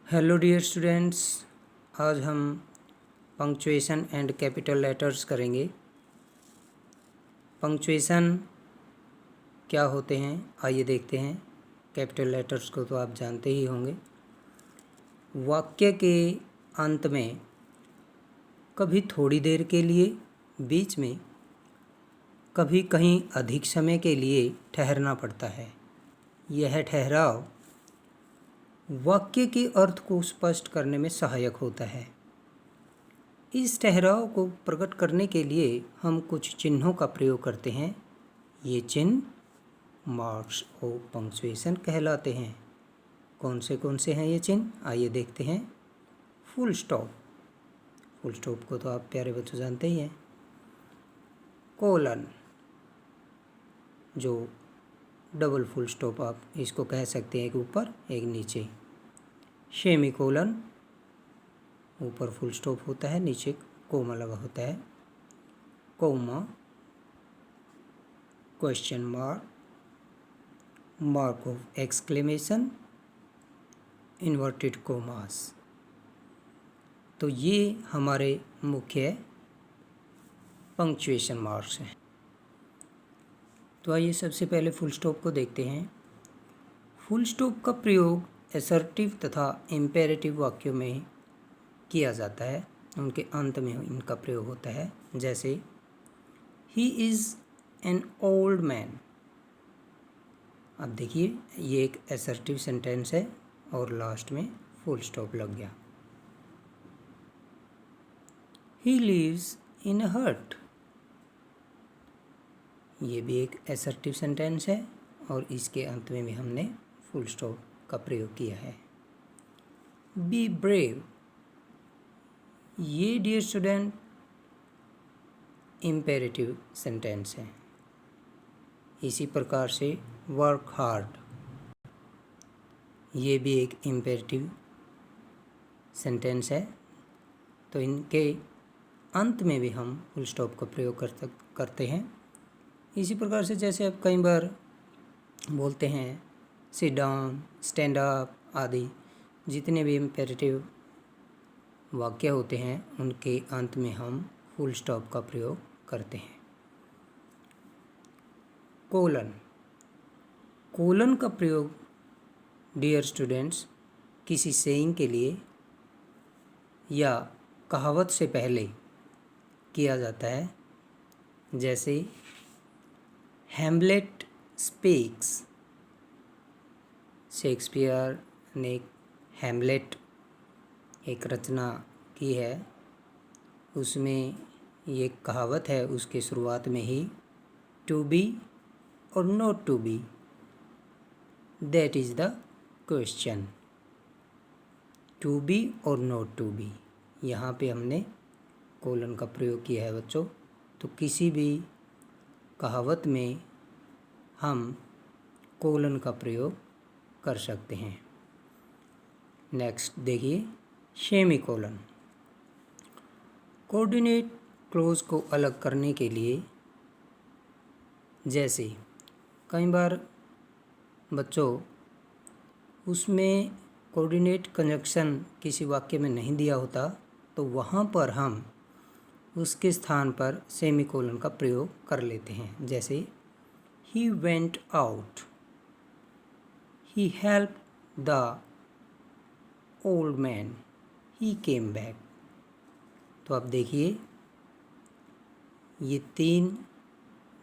Hello dear students, आज हम punctuation and capital letters करेंगे। पंक्चुएशन क्या होते हैं आइए देखते हैं। कैपिटल लेटर्स को तो आप जानते ही होंगे। वाक्य के अंत में कभी थोड़ी देर के लिए, बीच में, कभी कहीं अधिक समय के लिए ठहरना पड़ता है। यह ठहराव वाक्य के अर्थ को स्पष्ट करने में सहायक होता है। इस ठहराव को प्रकट करने के लिए हम कुछ चिन्हों का प्रयोग करते हैं। ये चिन्ह मार्क्स ऑफ पंक्चुएशन कहलाते हैं। कौन से हैं ये चिन्ह, आइए देखते हैं। फुल स्टॉप, फुल स्टॉप को तो आप प्यारे बच्चों जानते ही हैं। कोलन, जो डबल फुल स्टॉप आप इसको कह सकते हैं, एक ऊपर एक नीचे। सेमी कोलन, ऊपर फुल स्टॉप होता है, नीचे कोमा लगा होता है। Comma, question mark, mark of exclamation, inverted commas. तो ये हमारे मुख्य पंक्चुएशन मार्क्स हैं। तो आइए सबसे पहले फुल स्टॉप को देखते हैं। फुल स्टॉप का प्रयोग असर्टिव तथा इम्पेरेटिव वाक्यों में किया जाता है। उनके अंत में इनका प्रयोग होता है। जैसे he is an old man. अब देखिए, ये एक असर्टिव सेंटेंस है और लास्ट में फुल स्टॉप लग गया। ही लिव्स इन अ हट। ये भी एक असर्टिव सेंटेंस है और इसके अंत में भी हमने फुल स्टॉप का प्रयोग किया है। बी ब्रेव, ये डियर स्टूडेंट इम्पेरेटिव सेंटेंस है। इसी प्रकार से वर्क हार्ड, ये भी एक इम्पेरेटिव सेंटेंस है। तो इनके अंत में भी हम फुल स्टॉप का प्रयोग करते हैं। इसी प्रकार से जैसे आप कई बार बोलते हैं सिट डाउन, स्टैंड अप आदि, जितने भी इम्पेरेटिव वाक्य होते हैं उनके अंत में हम फुल स्टॉप का प्रयोग करते हैं। कोलन, कोलन का प्रयोग डियर स्टूडेंट्स किसी सेइंग के लिए या कहावत से पहले किया जाता है। जैसे हैम्लेट स्पीक्स, शेक्सपियर ने हैम्लेट एक रचना की है, उसमें ये कहावत है उसके शुरुआत में ही, टू बी और not to be, that is the question. To be और नॉट टू बी, यहाँ पे हमने कोलन का प्रयोग किया है बच्चों। तो किसी भी कहावत में हम कोलन का प्रयोग कर सकते हैं। नेक्स्ट देखिए, सेमी कोलन। कोऑर्डिनेट क्लोज को अलग करने के लिए, जैसे कई बार बच्चों उसमें कोऑर्डिनेट कंजक्शन किसी वाक्य में नहीं दिया होता, तो वहाँ पर हम उसके स्थान पर सेमी कोलन का प्रयोग कर लेते हैं। जैसे he went out, he helped the old man, he came back. तो अब देखिए, ये तीन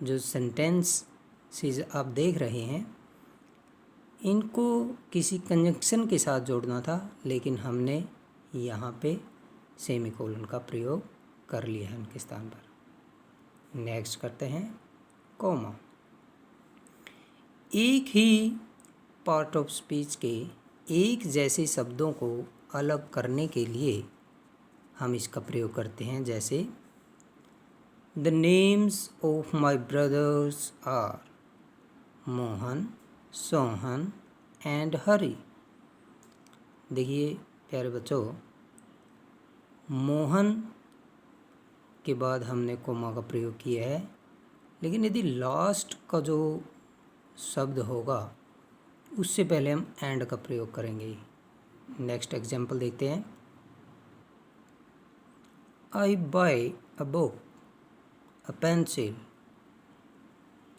जो सेंटेंसेस आप देख रहे हैं, इनको किसी कंजक्शन के साथ जोड़ना था, लेकिन हमने यहाँ पे सेमी कोलन का प्रयोग कर लिया है उनके स्थान पर। नेक्स्ट करते हैं कॉमा। एक ही पार्ट ऑफ स्पीच के एक जैसे शब्दों को अलग करने के लिए हम इसका प्रयोग करते हैं। जैसे the names of my brothers are Mohan, Sohan and Hari. देखिए प्यारे बच्चों, मोहन के बाद हमने कोमा का प्रयोग किया है, लेकिन यदि लास्ट का जो शब्द होगा उससे पहले हम एंड का प्रयोग करेंगे। नेक्स्ट एग्जाम्पल देखते हैं। I buy a book, a pencil,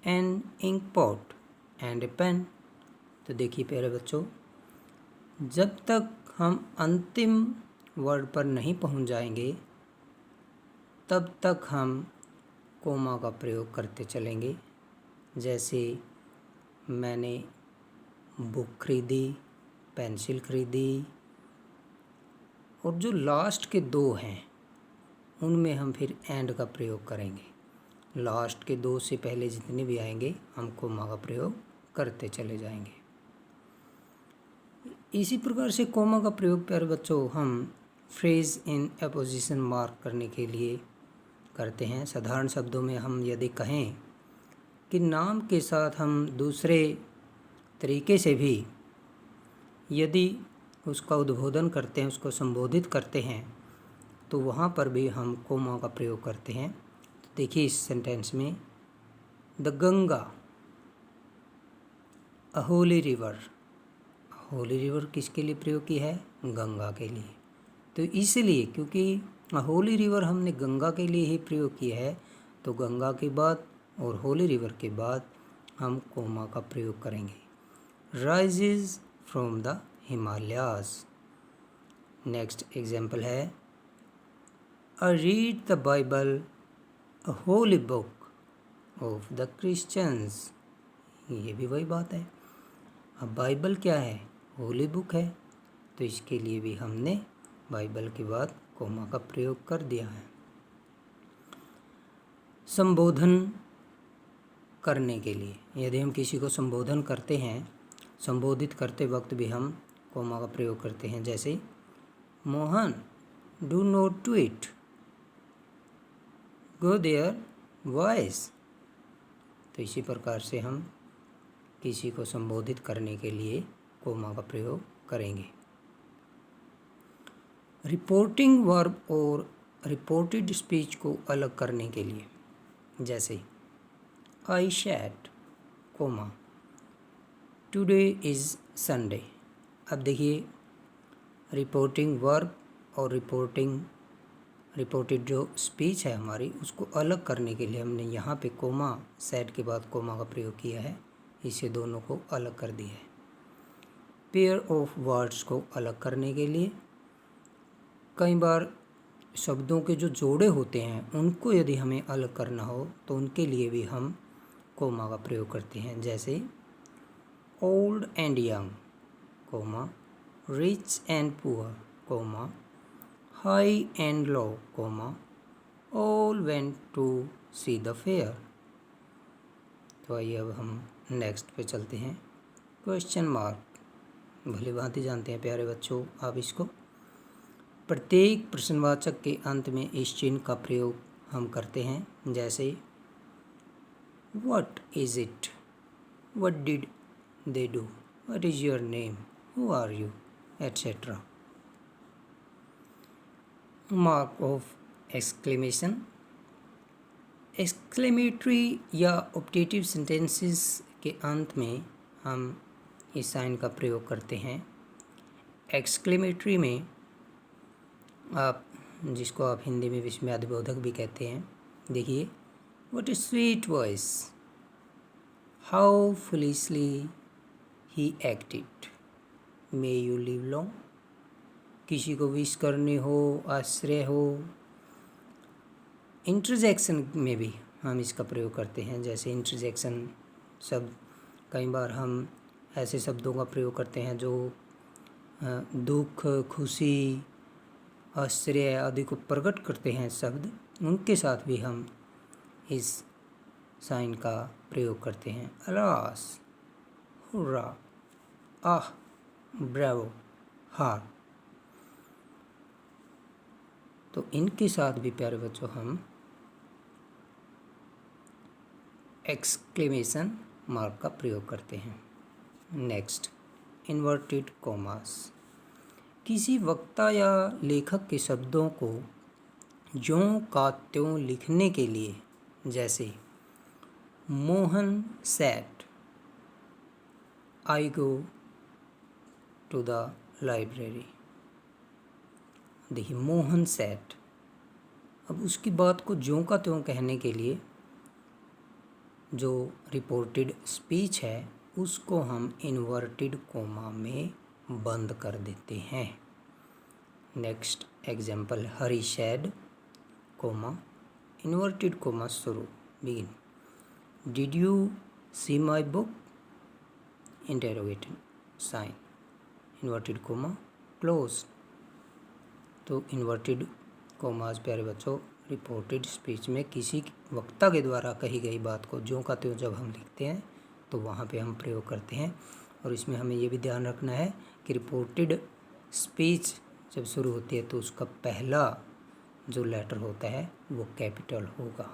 an ink pot and a pen. तो देखिए प्यारे बच्चों, जब तक हम अंतिम वर्ड पर नहीं पहुंच जाएंगे तब तक हम कोमा का प्रयोग करते चलेंगे। जैसे मैंने बुक खरीदी, पेंसिल खरीदी, और जो लास्ट के दो हैं उनमें हम फिर एंड का प्रयोग करेंगे। लास्ट के दो से पहले जितने भी आएंगे हम कोमा का प्रयोग करते चले जाएंगे। इसी प्रकार से कोमा का प्रयोग प्यारे बच्चों हम फ्रेज इन अपोजिशन मार्क करने के लिए करते हैं। साधारण शब्दों में हम यदि कहें कि नाम के साथ हम दूसरे तरीके से भी यदि उसका उद्बोधन करते हैं, उसको संबोधित करते हैं, तो वहाँ पर भी हम कोमा का प्रयोग करते हैं। तो देखिए इस सेंटेंस में, the Ganga a Holi river. Holi river किसके लिए प्रयोग की है? गंगा के लिए। तो इसलिए क्योंकि होली रिवर हमने गंगा के लिए ही प्रयोग किया है, तो गंगा के बाद और होली रिवर के बाद हम कोमा का प्रयोग करेंगे। Rises from the Himalayas. Next example है, I read the Bible, a holy book of the Christians. ये भी वही बात है। अब बाइबल क्या है? होली बुक है, तो इसके लिए भी हमने बाइबल के बाद कोमा का प्रयोग कर दिया है। संबोधन करने के लिए यदि हम किसी को संबोधन करते हैं, संबोधित करते वक्त भी हम कोमा का प्रयोग करते हैं। जैसे Mohan, do not tweet, go their voice. तो इसी प्रकार से हम किसी को संबोधित करने के लिए कोमा का प्रयोग करेंगे। रिपोर्टिंग वर्ब और रिपोर्टेड स्पीच को अलग करने के लिए, जैसे I said, comma, today is Sunday. अब देखिए रिपोर्टिंग वर्ब और रिपोर्टेड जो स्पीच है हमारी, उसको अलग करने के लिए हमने यहाँ पे कोमा, सैड के बाद कोमा का प्रयोग किया है। इसे दोनों को अलग कर दिया है। पेयर ऑफ वर्ड्स को अलग करने के लिए, कई बार शब्दों के जो जोड़े होते हैं उनको यदि हमें अलग करना हो तो उनके लिए भी हम कोमा का प्रयोग करते हैं। जैसे old and young, comma, rich and poor, comma, high and low, comma, all went to see the fair. तो आइए अब हम नेक्स्ट पे चलते हैं। क्वेश्चन मार्क भली भांति जानते हैं प्यारे बच्चों आप इसको। प्रत्येक प्रश्नवाचक के अंत में इस चिन्ह का प्रयोग हम करते हैं। जैसे what is it, what did they do, what is your name, who are you, etcetera. Mark of exclamation, exclamatory या ऑप्टेटिव सेंटेंसेस के अंत में हम इस साइन का प्रयोग करते हैं। एक्सक्लेमेटरी में आप, जिसको आप हिंदी में विस्मयादिबोधक भी कहते हैं, देखिए what A sweet voice, how foolishly he acted, may you live long. किसी को विश करनी हो, आश्रय हो। इंटरजेक्शन में भी हम इसका प्रयोग करते हैं। जैसे इंटरजेक्शन शब्द, कई बार हम ऐसे शब्दों का प्रयोग करते हैं जो दुख, खुशी, आश्चर्य आदि को प्रकट करते हैं शब्द, उनके साथ भी हम इस साइन का प्रयोग करते हैं। अलास, हुर्रा, आह, ब्रावो, हार। तो इनके साथ भी प्यारे बच्चों हम एक्सक्लेमेशन मार्क का प्रयोग करते हैं। Next, inverted commas. किसी वक्ता या लेखक के शब्दों को ज्यों का त्यों लिखने के लिए, जैसे Mohan said, I go to the library. देखिए मोहन सेट। अब उसकी बात को ज्यों का त्यों कहने के लिए जो रिपोर्टेड स्पीच है उसको हम इन्वर्टेड कोमा में बंद कर देते हैं। Next example, Hari said comma inverted comma शुरू begin. Did you see my book interrogative sign inverted comma close. तो इन्वर्टेड कोमास प्यारे बच्चों रिपोर्टेड स्पीच में किसी वक्ता के द्वारा कही गई बात को ज्यों का त्यों जब हम लिखते हैं तो वहाँ पे हम प्रयोग करते हैं। और इसमें हमें ये भी ध्यान रखना है कि रिपोर्टेड स्पीच जब शुरू होती है तो उसका पहला जो लेटर होता है वो कैपिटल होगा।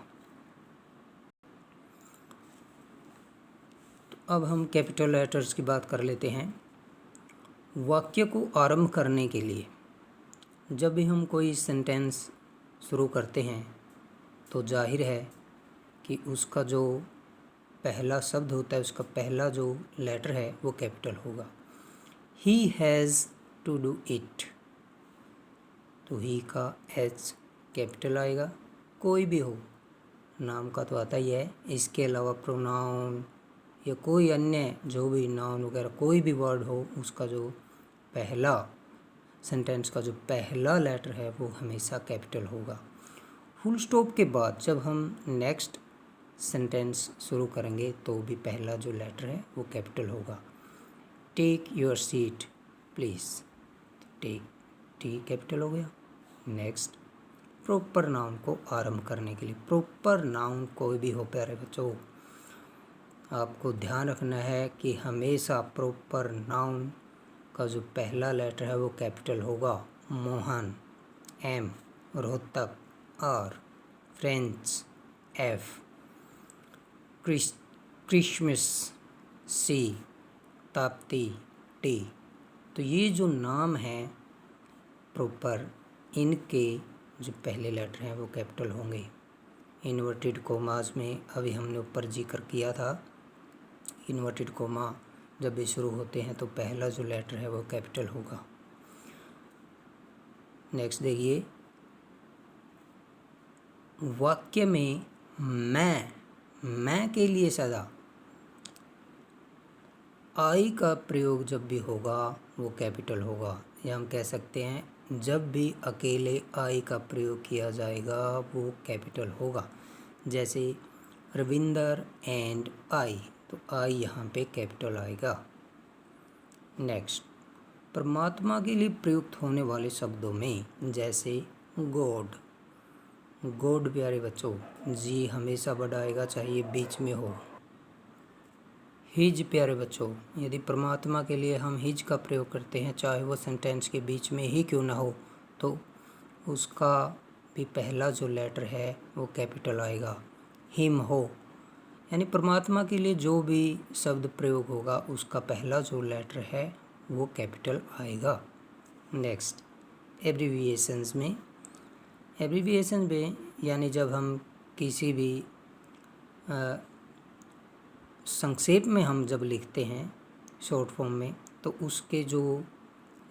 तो अब हम कैपिटल लेटर्स की बात कर लेते हैं। वाक्य को आरंभ करने के लिए जब भी हम कोई सेंटेंस शुरू करते हैं तो जाहिर है कि उसका जो पहला शब्द होता है उसका पहला जो लेटर है वो कैपिटल होगा। He has to do it, तो ही का एच कैपिटल आएगा। कोई भी हो, नाम का तो आता ही है, इसके अलावा प्रोनाउन या कोई अन्य जो भी नाउन वगैरह कोई भी वर्ड हो उसका जो पहला सेंटेंस का जो पहला लेटर है वो हमेशा कैपिटल होगा। फुल स्टॉप के बाद जब हम नेक्स्ट सेंटेंस शुरू करेंगे तो भी पहला जो लेटर है वो कैपिटल होगा। Take your seat please, take T capital हो गया। नेक्स्ट, प्रॉपर नाउन को आरंभ करने के लिए, प्रॉपर नाउन कोई भी हो प्यारे बच्चों, आपको ध्यान रखना है कि हमेशा प्रॉपर नाउन का जो पहला लेटर है वो कैपिटल होगा। Mohan M, Rohtak R, French F, Christmas C, Tapti T. तो ये जो नाम हैं प्रॉपर, इनके जो पहले लेटर हैं वो कैपिटल होंगे। इन्वर्टेड कोमास में अभी हमने ऊपर जिक्र किया था, इन्वर्टेड कोमा जब भी शुरू होते हैं तो पहला जो लेटर है वो कैपिटल होगा। नेक्स्ट देखिए, वाक्य में मैं के लिए सदा आई का प्रयोग जब भी होगा वो कैपिटल होगा। या हम कह सकते हैं जब भी अकेले आई का प्रयोग किया जाएगा वो कैपिटल होगा। जैसे रविंदर एंड आई, तो आई यहाँ पे कैपिटल आएगा। नेक्स्ट, परमात्मा के लिए प्रयुक्त होने वाले शब्दों में जैसे गॉड, गॉड प्यारे बच्चों जी हमेशा बड़ा आएगा चाहे ये बीच में हो। हिज प्यारे बच्चों, यदि परमात्मा के लिए हम हिज का प्रयोग करते हैं चाहे वो सेंटेंस के बीच में ही क्यों ना हो तो उसका भी पहला जो लेटर है वो कैपिटल आएगा। हिम हो, यानी परमात्मा के लिए जो भी शब्द प्रयोग होगा उसका पहला जो लेटर है वो कैपिटल आएगा। नेक्स्ट, एब्रीविएशंस में, एब्रीविएशन में यानी जब हम किसी भी संक्षेप में हम जब लिखते हैं शॉर्ट फॉर्म में तो उसके जो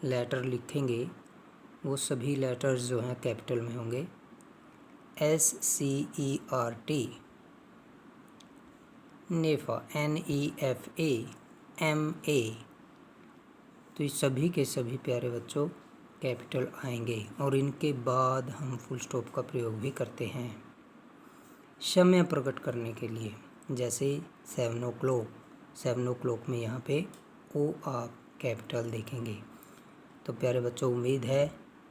लेटर लिखेंगे वो सभी लेटर्स जो हैं कैपिटल में होंगे। SCERT, नेफा NEFA, MA, तो ये सभी के सभी प्यारे बच्चों कैपिटल आएंगे और इनके बाद हम फुल स्टॉप का प्रयोग भी करते हैं समय प्रकट करने के लिए। जैसे 7 o'clock, 7 o'clock में यहाँ पे ओ आप कैपिटल देखेंगे। तो प्यारे बच्चों उम्मीद है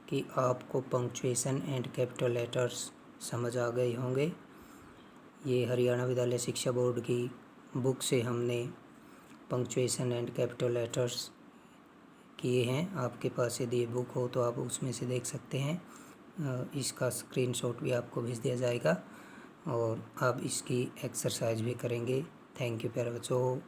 कि आपको पंक्चुएशन एंड कैपिटल लेटर्स समझ आ गए होंगे। ये हरियाणा विद्यालय शिक्षा बोर्ड की बुक से हमने पंक्चुएशन एंड कैपिटल लेटर्स किए हैं। आपके पास यदि ये बुक हो तो आप उसमें से देख सकते हैं। इसका स्क्रीनशॉट भी आपको भेज दिया जाएगा और आप इसकी एक्सरसाइज भी करेंगे। थैंक यू प्यारे बच्चों।